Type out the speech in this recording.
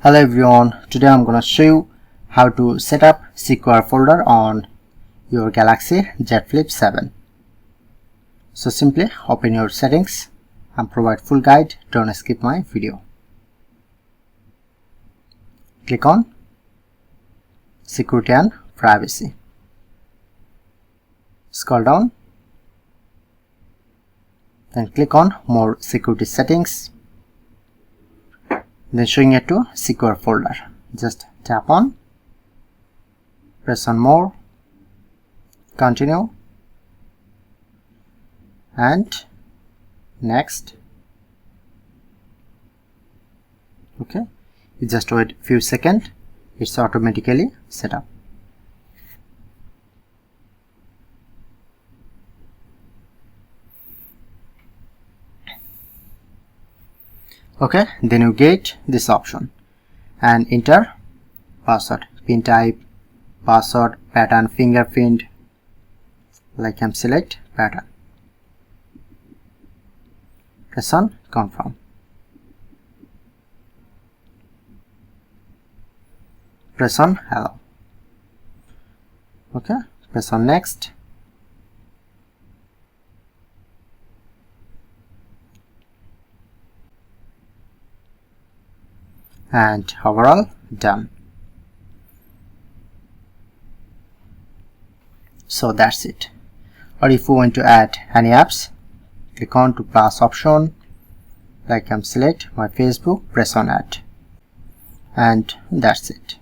Hello everyone, today I'm gonna show you how to set up secure folder on your Galaxy Z Flip 7. So simply open your settings and provide full guide. Don't skip my video. Click on security and privacy. Scroll down, then click on more security settings. Then showing it to secure folder. Just tap on, press on more, continue, and next. Okay, you just wait a few seconds, it's automatically set up. Okay, then you get this option and enter password, pin type, password, pattern, fingerprint. Like I'm select pattern. Press on confirm. Press on allow. Okay, press on next. And overall done. So that's it. Or if you want to add any apps, click on to plus option, like I'm select my Facebook, press on add, and that's it.